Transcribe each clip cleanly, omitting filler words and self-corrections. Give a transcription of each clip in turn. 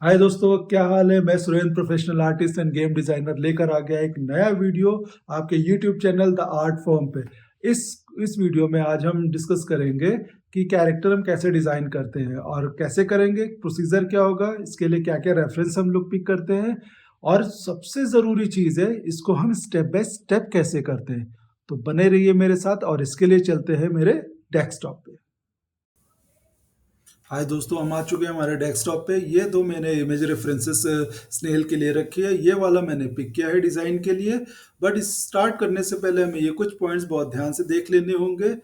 हाय दोस्तों, क्या हाल है। मैं Surendra, professional artist end game designer, लेकर आ गया एक नया वीडियो आपके YouTube channel the art form पे। इस इस वीडियो में आज हम डिस्कस करेंगे कि कैरेक्टर हम कैसे डिजाइन करते हैं और कैसे करेंगे, प्रोसीजर क्या होगा, इसके लिए क्या क्या रेफरेंस हम लोग पिक करते हैं, और सबसे ज़रूरी चीज़ है, इसको हम स्टेप बाय स्टेप कैसे करते हैं। तो बने रहिए मेरे साथ और इसके लिए चलते हैं मेरे डेस्कटॉप पे। हाय दोस्तों, हम आ चुके हैं हमारे डेस्कटॉप पे। ये दो मैंने इमेज रेफरेंसेस स्नेल के लिए रखी है। ये वाला मैंने पिक किया है डिज़ाइन के लिए। बट स्टार्ट करने से पहले हमें ये कुछ पॉइंट्स बहुत ध्यान से देख लेने होंगे।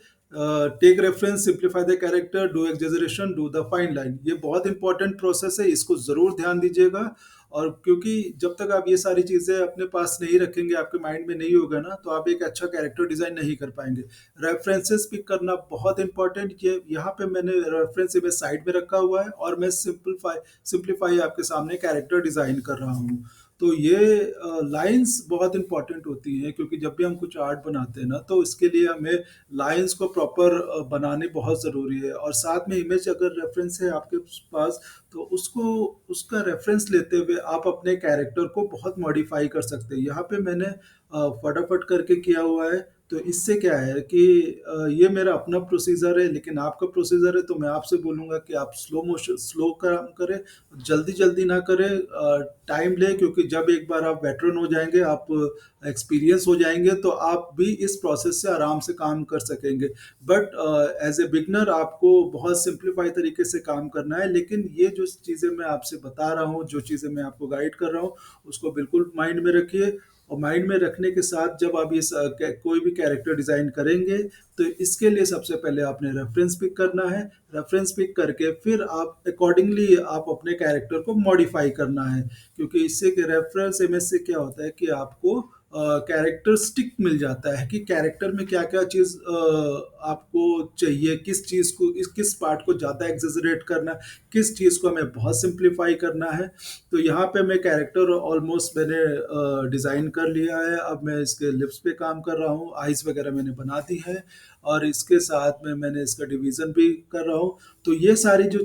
Take reference, simplify the character, do exaggeration, do the fine line. ये बहुत इंपॉर्टेंट प्रोसेस है, इसको ज़रूर ध्यान दीजिएगा। और क्योंकि जब तक आप ये सारी चीज़ें अपने पास नहीं रखेंगे, आपके माइंड में नहीं होगा ना, तो आप एक अच्छा कैरेक्टर डिज़ाइन नहीं कर पाएंगे। रेफरेंसेस पिक करना बहुत इंपॉर्टेंट। ये यहाँ पे मैंने रेफरेंस इमेज साइड में रखा हुआ है और मैं सिंप्लीफाई आपके सामने कैरेक्टर डिज़ाइन कर रहा हूँ। तो ये लाइंस बहुत इंपॉर्टेंट होती हैं, क्योंकि जब भी हम कुछ आर्ट बनाते हैं ना, तो इसके लिए हमें लाइंस को प्रॉपर बनाने बहुत ज़रूरी है। और साथ में इमेज अगर रेफरेंस है आपके पास, तो उसको उसका रेफरेंस लेते हुए आप अपने कैरेक्टर को बहुत मॉडिफाई कर सकते हैं। यहाँ पे मैंने फटाफट करके किया हुआ है। तो इससे क्या है कि ये मेरा अपना प्रोसीजर है, लेकिन आपका प्रोसीजर है, तो मैं आपसे बोलूँगा कि आप स्लो काम करें, जल्दी जल्दी ना करें, टाइम लें। क्योंकि जब एक बार आप वेटरन हो जाएंगे, आप एक्सपीरियंस हो जाएंगे, तो आप भी इस प्रोसेस से आराम से काम कर सकेंगे। बट एज ए बिगनर आपको बहुत सिंप्लीफाई तरीके से काम करना है। लेकिन ये जो चीज़ें मैं आपसे बता रहा हूँ, जो चीज़ें मैं आपको गाइड कर रहा हूँ, उसको बिल्कुल माइंड में रखिए। और माइंड में रखने के साथ जब आप ये कोई भी कैरेक्टर डिज़ाइन करेंगे, तो इसके लिए सबसे पहले आपने रेफरेंस पिक करना है। रेफरेंस पिक करके फिर आप अकॉर्डिंगली आप अपने कैरेक्टर को मॉडिफाई करना है। क्योंकि इससे कि रेफरेंस इमेज से क्या होता है कि आपको कैरेक्टरिस्टिक मिल जाता है कि कैरेक्टर में क्या क्या चीज़ आपको चाहिए, किस चीज़ को, किस पार्ट को ज़्यादा एग्जेजरेट करना है, किस चीज़ को हमें बहुत सिंप्लीफाई करना है। तो यहाँ पे मैं कैरेक्टर ऑलमोस्ट मैंने डिज़ाइन कर लिया है। अब मैं इसके लिप्स पे काम कर रहा हूँ, आइज़ वगैरह मैंने बना दी है, और इसके साथ में मैंने इसका डिवीज़न भी कर रहा हूँ। तो ये सारी जो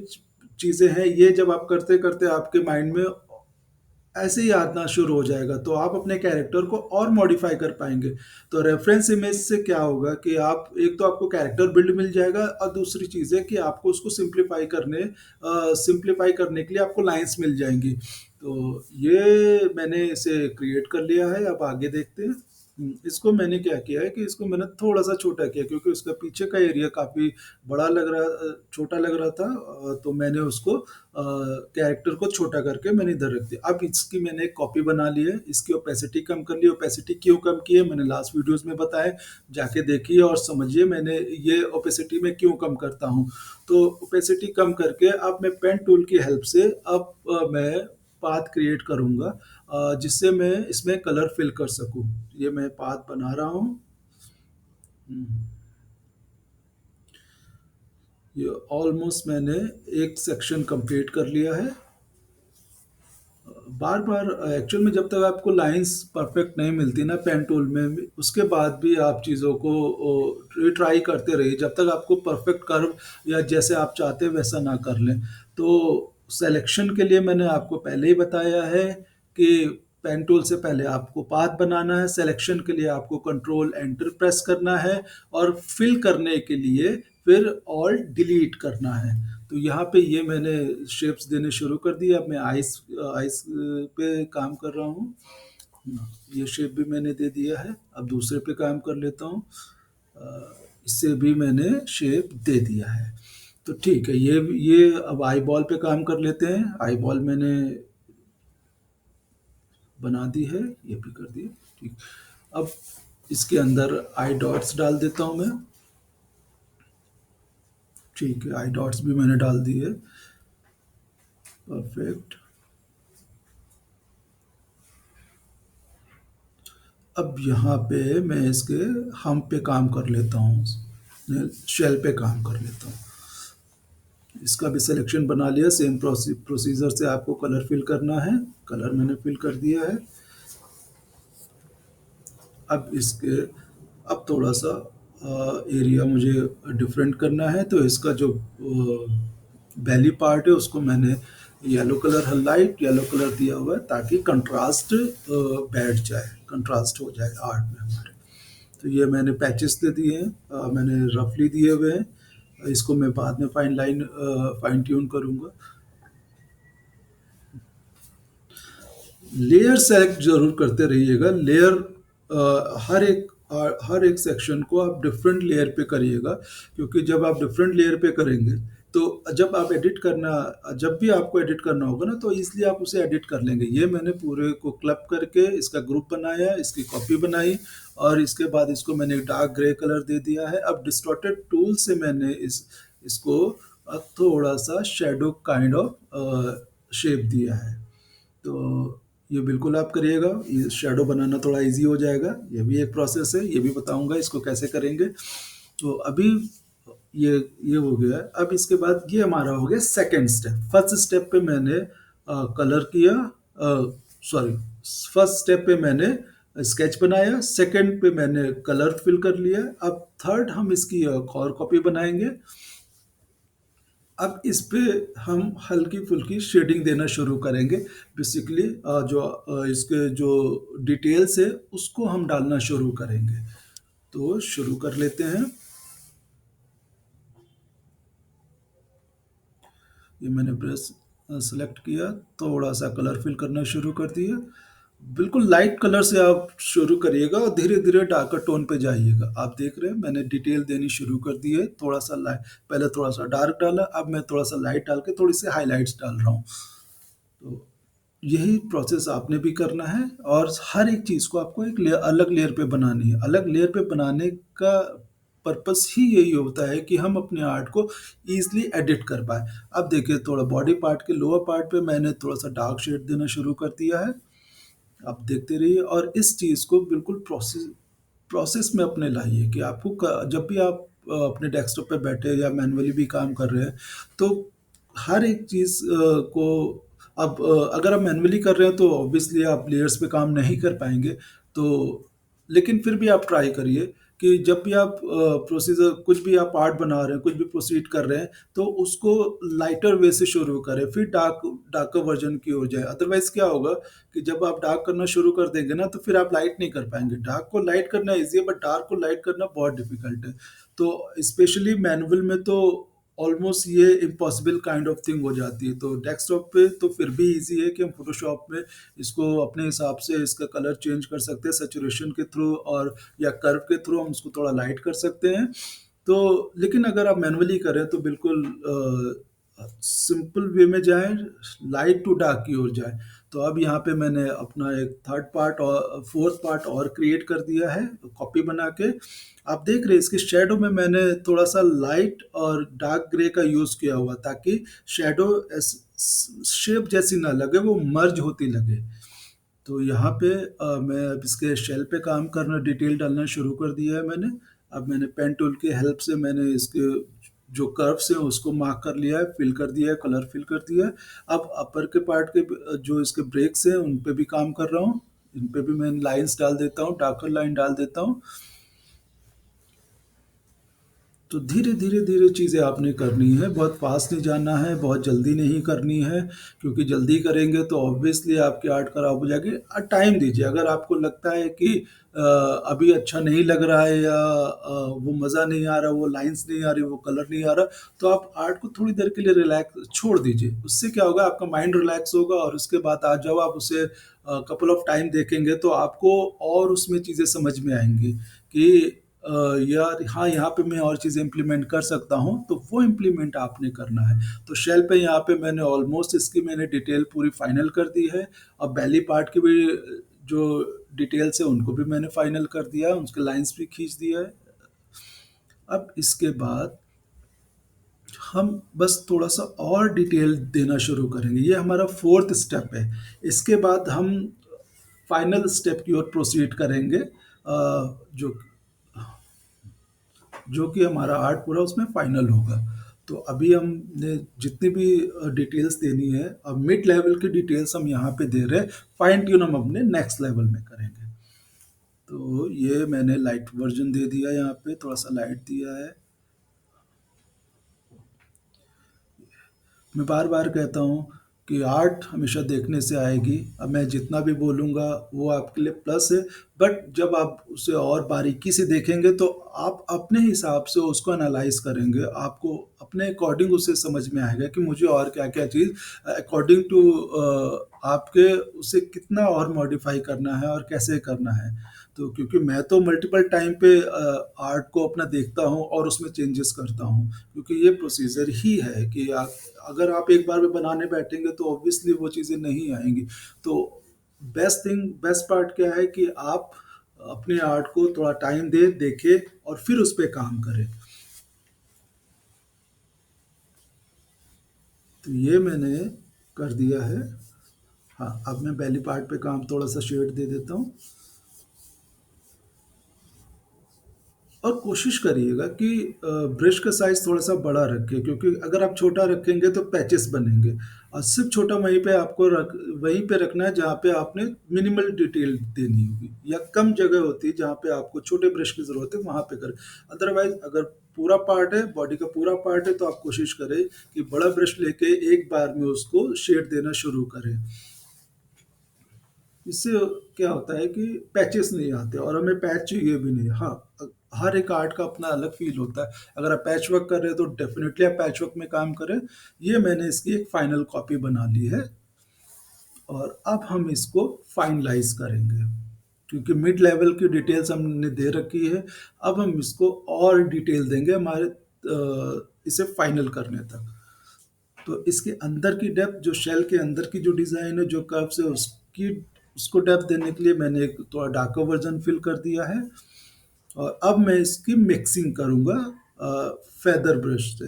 चीज़ें हैं, ये जब आप करते करते आपके माइंड में ऐसे ही आना शुरू हो जाएगा, तो आप अपने कैरेक्टर को और मॉडिफाई कर पाएंगे। तो रेफरेंस इमेज से क्या होगा कि आप एक तो आपको कैरेक्टर बिल्ड मिल जाएगा, और दूसरी चीज़ है कि आपको उसको सिंप्लीफाई करने के लिए आपको लाइंस मिल जाएंगी। तो ये मैंने इसे क्रिएट कर लिया है। अब आगे देखते हैं। इसको मैंने क्या किया है कि इसको मैंने थोड़ा सा छोटा किया, क्योंकि उसका पीछे का एरिया काफ़ी बड़ा लग रहा, छोटा लग रहा था। तो मैंने उसको कैरेक्टर को छोटा करके मैंने इधर रख दिया। अब इसकी मैंने एक कॉपी बना ली है, इसकी ओपेसिटी कम कर ली। ओपेसिटी क्यों कम की है मैंने लास्ट वीडियोस में बताया, जाके देखिए और समझिए मैंने ये ओपेसिटी में क्यों कम करता हूँ। तो ओपेसिटी कम करके अब मैं पेन टूल की हेल्प से अब मैं पाथ क्रिएट करूँगा, जिससे मैं इसमें कलर फिल कर सकूँ। ये मैं पाथ बना रहा हूँ। ये ऑलमोस्ट मैंने एक सेक्शन कंप्लीट कर लिया है। बार बार एक्चुअल में जब तक आपको लाइंस परफेक्ट नहीं मिलती ना पेन टूल में, उसके बाद भी आप चीज़ों को रिट्राई करते रहिए, जब तक आपको परफेक्ट कर्व या जैसे आप चाहते हैं वैसा ना कर लें। तो सिलेक्शन के लिए मैंने आपको पहले ही बताया है कि पेन टूल से पहले आपको पाथ बनाना है, सिलेक्शन के लिए आपको कंट्रोल एंटर प्रेस करना है, और फिल करने के लिए फिर ऑल्ट डिलीट करना है। तो यहाँ पे ये मैंने शेप्स देने शुरू कर दिए। अब मैं आइस आइस पे काम कर रहा हूँ। ये शेप भी मैंने दे दिया है। अब दूसरे पे काम कर लेता हूँ। इससे भी मैंने शेप दे दिया है। तो ठीक है, ये अब आई बॉल पे काम कर लेते हैं। आई बॉल मैंने बना दी है, ये भी कर दिया। ठीक। अब इसके अंदर आई डॉट्स डाल देता हूँ मैं। ठीक है, आई डॉट्स भी मैंने डाल दिए। परफेक्ट। अब यहाँ पे मैं इसके हम पे काम कर लेता हूँ, शेल पे काम कर लेता हूँ। इसका भी सिलेक्शन बना लिया। सेम प्रोसीजर से आपको कलर फिल करना है। कलर मैंने फिल कर दिया है। अब इसके अब थोड़ा सा एरिया मुझे डिफरेंट करना है। तो इसका जो बेली पार्ट है उसको मैंने yellow colour light yellow colour दिया हुआ है ताकि कंट्रास्ट बैठ जाए, कंट्रास्ट हो जाए आर्ट में हमारे। तो ये मैंने पैचेस दे दिए हैं, मैंने रफली दिए हुए हैं। इसको मैं बाद में फाइन ट्यून करूँगा। लेयर सेलेक्ट जरूर करते रहिएगा। लेयर हर एक सेक्शन को आप डिफरेंट लेयर पे करिएगा, क्योंकि जब आप डिफरेंट लेयर पे करेंगे तो जब भी आपको एडिट करना होगा ना, तो इसलिए आप उसे एडिट कर लेंगे। ये मैंने पूरे को क्लब करके इसका ग्रुप बनाया, इसकी कॉपी बनाई, और इसके बाद इसको मैंने डार्क ग्रे कलर दे दिया है। अब डिस्टॉर्टेड टूल से मैंने इसको थोड़ा सा शेडो काइंड ऑफ शेप दिया है। तो ये बिल्कुल आप करिएगा, ये शैडो बनाना थोड़ा इजी हो जाएगा। ये भी एक प्रोसेस है, ये भी बताऊंगा इसको कैसे करेंगे। तो अभी ये ये हो गया। अब इसके बाद ये हमारा हो गया सेकंड स्टेप। फर्स्ट स्टेप पे मैंने कलर किया, सॉरी, फर्स्ट स्टेप पे मैंने स्केच बनाया, सेकंड पे मैंने कलर फिल कर लिया। अब थर्ड हम इसकी एक और कॉपी बनाएंगे। अब इस पे हम हल्की फुल्की शेडिंग देना शुरू करेंगे। बेसिकली इसके जो डिटेल्स है उसको हम डालना शुरू करेंगे। तो शुरू कर लेते हैं। ये मैंने ब्रश सेलेक्ट किया, थोड़ा सा कलर फिल करना शुरू कर दिया। बिल्कुल लाइट कलर से आप शुरू करिएगा और धीरे धीरे डार्कर टोन पे जाइएगा। आप देख रहे हैं मैंने डिटेल देनी शुरू कर दी है। थोड़ा सा लाइट, पहले थोड़ा सा डार्क डाला, अब मैं थोड़ा सा लाइट डाल के थोड़ी सी हाईलाइट्स डाल रहा हूँ। तो यही प्रोसेस आपने भी करना है, और हर एक चीज़ को आपको एक अलग लेयर पे बनानी है। अलग लेयर पे बनाने का पर्पस ही यही होता है कि हम अपने आर्ट को ईजिली एडिट कर पाए। अब देखिए, थोड़ा बॉडी पार्ट के लोअर पार्ट पे मैंने थोड़ा सा डार्क शेड देना शुरू कर दिया है। आप देखते रहिए, और इस चीज़ को बिल्कुल प्रोसेस प्रोसेस में अपने लाइए कि जब भी आप अपने डेस्कटॉप पे बैठे या मैनुअली भी काम कर रहे हैं, तो हर एक चीज़ को अगर आप मैनुअली कर रहे हैं तो ऑब्वियसली आप लेयर्स पे काम नहीं कर पाएंगे। तो लेकिन फिर भी आप ट्राई करिए कि जब भी आप प्रोसीजर कुछ भी आप आर्ट बना रहे हैं, कुछ भी प्रोसीड कर रहे हैं, तो उसको लाइटर वे से शुरू करें, फिर डार्कर वर्जन की हो जाए। अदरवाइज क्या होगा कि जब आप डार्क करना शुरू कर देंगे ना, तो फिर आप लाइट नहीं कर पाएंगे। डार्क को लाइट करना इजी है, बट डार्क को लाइट करना बहुत डिफिकल्ट है। तो स्पेशली मैनुअल में तो ऑलमोस्ट ये इम्पॉसिबल काइंड ऑफ थिंग हो जाती है। तो डेस्कटॉप पे तो फिर भी इजी है कि हम फोटोशॉप में इसको अपने हिसाब से इसका कलर चेंज कर सकते हैं सैचुरेशन के थ्रू, और या कर्व के थ्रू हम उसको थोड़ा लाइट कर सकते हैं। तो लेकिन अगर आप मैनुअली करें तो बिल्कुल सिंपल वे में जाएं, लाइट टू डार्क की ओर जाएं। तो अब यहाँ पे मैंने अपना एक थर्ड पार्ट और फोर्थ पार्ट और क्रिएट कर दिया है कॉपी बना के। आप देख रहे हैं इसके शेडो में मैंने थोड़ा सा लाइट और डार्क ग्रे का यूज़ किया हुआ, ताकि शेडो शेप जैसी ना लगे, वो मर्ज होती लगे। तो यहाँ पे मैं अब इसके शेल पे काम करना, डिटेल डालना शुरू कर दिया है मैंने। अब मैंने पेन टूल की हेल्प से मैंने इसके जो कर्व्स हैं उसको मार्क कर लिया है, फिल कर दिया है, कलर फिल कर दिया है। अब अपर के पार्ट के जो इसके ब्रेक्स हैं उन पे भी काम कर रहा हूँ। इन पे भी मैं लाइंस डाल देता हूँ, डार्कर लाइन डाल देता हूँ। तो धीरे धीरे धीरे चीज़ें आपने करनी है, बहुत फास्ट नहीं जाना है, बहुत जल्दी नहीं करनी है। क्योंकि जल्दी करेंगे तो ऑब्वियसली आपकी आर्ट खराब हो जाएगी। टाइम दीजिए। अगर आपको लगता है कि अभी अच्छा नहीं लग रहा है, या वो मज़ा नहीं आ रहा, वो लाइंस नहीं आ रही, वो कलर नहीं आ रहा, तो आप आर्ट को थोड़ी देर के लिए रिलैक्स छोड़ दीजिए। उससे क्या होगा, आपका माइंड रिलैक्स होगा, और उसके बाद आज जब आप उसे कपल ऑफ टाइम देखेंगे तो आपको और उसमें चीज़ें समझ में आएंगी कि यार हाँ, यहाँ पे मैं और चीज़ें इम्प्लीमेंट कर सकता हूँ। तो वो इम्प्लीमेंट आपने करना है। तो शेल पे यहाँ पे मैंने ऑलमोस्ट इसकी मैंने डिटेल पूरी फाइनल कर दी है। अब बेली पार्ट की भी जो डिटेल्स है उनको भी मैंने फाइनल कर दिया है, उसके लाइंस भी खींच दिया है। अब इसके बाद हम बस थोड़ा सा और डिटेल देना शुरू करेंगे। ये हमारा फोर्थ स्टेप है। इसके बाद हम फाइनल स्टेप की ओर प्रोसीड करेंगे, जो जो कि हमारा आर्ट पूरा उसमें फाइनल होगा। तो अभी हमने जितनी भी डिटेल्स देनी है, अब मिड लेवल की डिटेल्स हम यहाँ पे दे रहे हैं। फाइन ट्यून हम अपने नेक्स्ट लेवल में करेंगे। तो ये मैंने लाइट वर्जन दे दिया, यहाँ पे थोड़ा सा लाइट दिया है। मैं बार बार कहता हूँ कि आर्ट हमेशा देखने से आएगी। अब मैं जितना भी बोलूँगा वो आपके लिए प्लस है, बट जब आप उसे और बारीकी से देखेंगे तो आप अपने हिसाब से उसको एनालाइज़ करेंगे। आपको अपने अकॉर्डिंग उसे समझ में आएगा कि मुझे और क्या-क्या चीज़ अकॉर्डिंग टू आपके उसे कितना और मॉडिफ़ाई करना है और कैसे करना है। तो क्योंकि मैं तो मल्टीपल टाइम पे आर्ट को अपना देखता हूँ और उसमें चेंजेस करता हूँ, क्योंकि ये प्रोसीजर ही है कि अगर आप एक बार में बनाने बैठेंगे तो ऑब्वियसली वो चीज़ें नहीं आएँगी। तो बेस्ट पार्ट क्या है कि आप अपने आर्ट को थोड़ा टाइम दें, देखें और फिर उस पे काम करें। तो ये मैंने कर दिया है। हाँ, अब मैं बेली पार्ट पे काम थोड़ा-सा शेड दे देता हूँ। और कोशिश करिएगा कि ब्रश का साइज़ थोड़ा-सा बड़ा रखें, क्योंकि अगर आप छोटा रखेंगे तो पैचेस बनेंगे और सिर्फ़ छोटा वहीं पे रखना है जहाँ पे आपने मिनिमल डिटेल देनी होगी या कम जगह होती है जहाँ पे आपको छोटे ब्रश की ज़रूरत है, वहाँ पे करें। अदरवाइज़ अगर पूरा पार्ट है, बॉडी का पूरा पार्ट है, तो आप कोशिश करें कि बड़ा ब्रश लेके एक बार में उसको शेड देना शुरू करें। इससे क्या होता है कि पैचेस नहीं आते और हमें पैच चाहिए भी नहीं। हाँ, हर एक आर्ट का अपना अलग फ़ील होता है। अगर आप पैच वर्क कर रहे हैं तो डेफ़िनिटली आप पैच वर्क में काम करें। ये मैंने इसकी एक फ़ाइनल कॉपी बना ली है और अब हम इसको फ़ाइनलाइज़ करेंगे। क्योंकि मिड लेवल की डिटेल्स हमने दे रखी है, अब हम इसको और डिटेल देंगे इसे फ़ाइनल करने तक। तो इसके अंदर की डेप्थ, जो शेल के अंदर की जो डिज़ाइन है, जो कर्व्स है, उसको डेप्थ देने के लिए मैंने एक थोड़ा डार्कर वर्ज़न फ़िल कर दिया है और अब मैं इसकी मिक्सिंग करूँगा फेदर ब्रश से।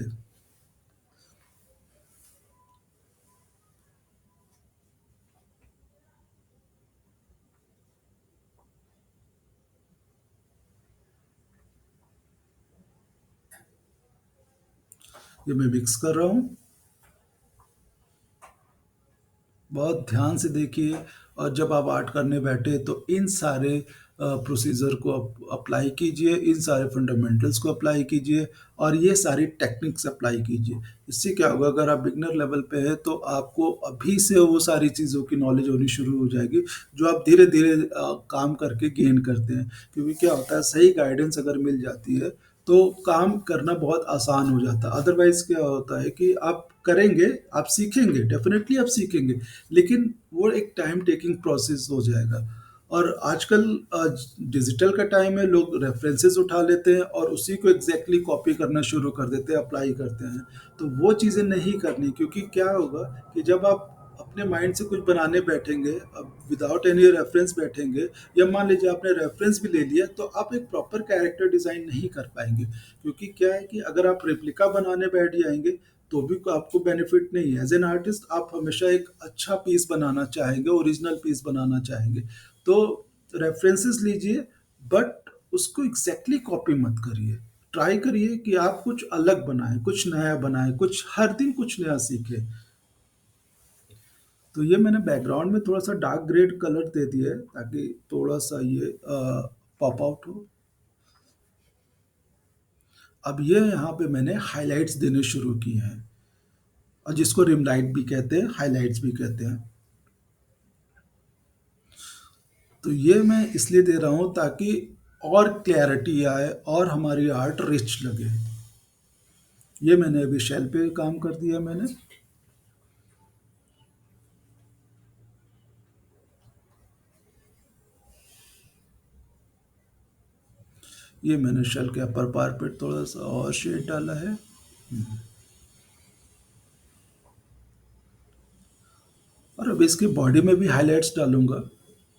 ये मैं मिक्स कर रहा हूँ। बहुत ध्यान से देखिए और जब आप आर्ट करने बैठे तो इन सारे प्रोसीजर को अप्लाई कीजिए, इन सारे फंडामेंटल्स को अप्लाई कीजिए और ये सारी टेक्निक्स अप्लाई कीजिए। इससे क्या होगा, अगर आप बिगिनर लेवल पे हैं तो आपको अभी से वो सारी चीज़ों की नॉलेज होनी शुरू हो जाएगी, जो आप धीरे-धीरे काम करके गेन करते हैं। क्योंकि क्या होता है, सही गाइडेंस अगर मिल जाती है तो काम करना बहुत आसान हो जाता है। अदरवाइज़ क्या होता है कि आप करेंगे, आप सीखेंगे, डेफ़िनिटली आप सीखेंगे, लेकिन वो एक टाइम टेकिंग प्रोसेस हो जाएगा। और आजकल डिजिटल का टाइम है, लोग रेफ़रेंसेस उठा लेते हैं और उसी को एग्ज़ैक्टली कॉपी करना शुरू कर देते हैं, अप्लाई करते हैं। तो वो चीज़ें नहीं करनी, क्योंकि क्या होगा कि जब आप अपने माइंड से कुछ बनाने बैठेंगे, अब विदाउट एनी रेफ़रेंस बैठेंगे या मान लीजिए आपने रेफ़रेंस भी ले लिया, तो आप एक प्रॉपर कैरेक्टर डिज़ाइन नहीं कर पाएँगे। क्योंकि क्या है कि अगर आप रेप्लिका बनाने बैठ जाएँगे, तो भी आपको बेनिफिट नहीं है। एज़ एन आर्टिस्ट आप हमेशा एक अच्छा पीस बनाना चाहेंगे, ओरिजिनल पीस बनाना चाहेंगे। तो रेफरेंसेस लीजिए, बट उसको एग्ज़ैक्टली कॉपी मत करिए। ट्राई करिए कि आप कुछ अलग बनाएँ, कुछ नया बनाएँ, कुछ हर दिन कुछ नया सीखें। तो ये मैंने बैकग्राउंड में थोड़ा-सा डार्क ग्रेड कलर दे दिया है ताकि थोड़ा-सा ये पॉप आउट हो। अब ये यहाँ पे मैंने हाइलाइट्स देने शुरू किए हैं और जिसको रिम लाइट भी कहते हैं, हाइलाइट्स भी कहते हैं। तो ये मैं इसलिए दे रहा हूँ ताकि और क्लैरिटी आए और हमारी आर्ट रिच लगे। ये मैंने अभी शेल पे काम कर दिया मैंने। ये मैंने शेल के अपर पार्ट पे थोड़ा-सा और शेड डाला है। और अब इसकी बॉडी में भी हाइलाइट्स डालूँगा।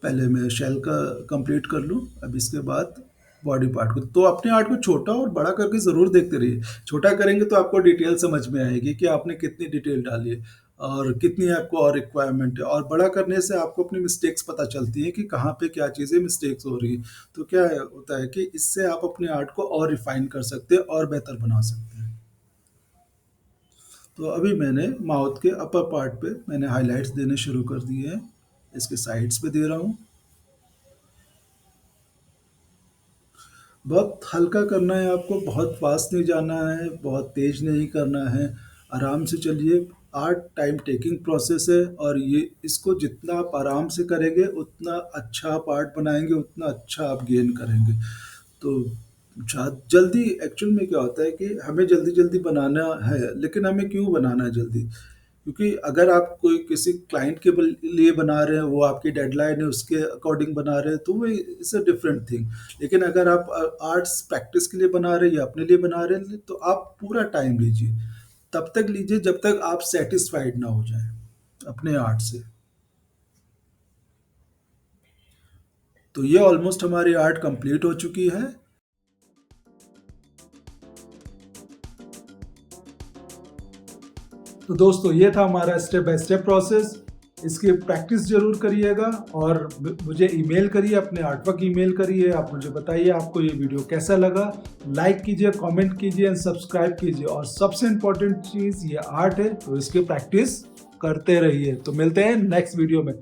पहले मैं शेल का कंप्लीट कर लूँ, अब इसके बाद बॉडी पार्ट को। तो अपने आर्ट को छोटा और बड़ा करके ज़रूर देखते रहिए। छोटा करेंगे तो आपको डिटेल समझ में आएगी कि आपने कितनी डिटेल डाली है और कितनी आपको और रिक्वायरमेंट है, और बड़ा करने से आपको अपनी मिस्टेक्स पता चलती हैं कि कहाँ पे क्या चीज़ें मिस्टेक्स हो रही हैं। तो क्या होता है कि इससे आप अपने आर्ट को और रिफ़ाइन कर सकते हैं और बेहतर बना सकते हैं। तो अभी मैंने माउथ के अपर पार्ट पे मैंने हाइलाइट्स देने शुरू कर दिए हैं। इसके साइड्स पे दे रहा हूँ। बहुत हल्का करना है आपको, बहुत फ़ास्ट नहीं जाना है, बहुत तेज़ नहीं करना है। आराम से चलिए, आर्ट टाइम टेकिंग प्रोसेस है, और ये इसको जितना आप आराम से करेंगे उतना अच्छा आप आर्ट बनाएंगे, उतना अच्छा आप गेन करेंगे। तो जल्दी एक्चुअल में क्या होता है कि हमें जल्दी जल्दी बनाना है, लेकिन हमें क्यों बनाना है जल्दी? क्योंकि अगर आप कोई किसी क्लाइंट के लिए बना रहे हैं, वो आपकी डेडलाइन है उसके अकॉर्डिंग बना रहे हैं, तो वो इट्स अ डिफरेंट थिंग। लेकिन अगर आप आर्ट्स प्रैक्टिस के लिए बना रहे हैं या अपने लिए बना रहे हैं, तो आप पूरा टाइम लीजिए, तब तक लीजिए जब तक आप सेटिस्फाइड ना हो जाए अपने आर्ट से। तो ये ऑलमोस्ट हमारी आर्ट कंप्लीट हो चुकी है। तो दोस्तों, ये था हमारा स्टेप बाय स्टेप प्रोसेस। इसकी प्रैक्टिस जरूर करिएगा, और मुझे ईमेल करिए, अपने आर्टवर्क ईमेल करिए। आप मुझे बताइए आपको ये वीडियो कैसा लगा। लाइक कीजिए, कमेंट कीजिए एंड सब्सक्राइब कीजिए। और सबसे इम्पोर्टेंट चीज़, ये आर्ट है तो इसकी प्रैक्टिस करते रहिए। तो मिलते हैं नेक्स्ट वीडियो में।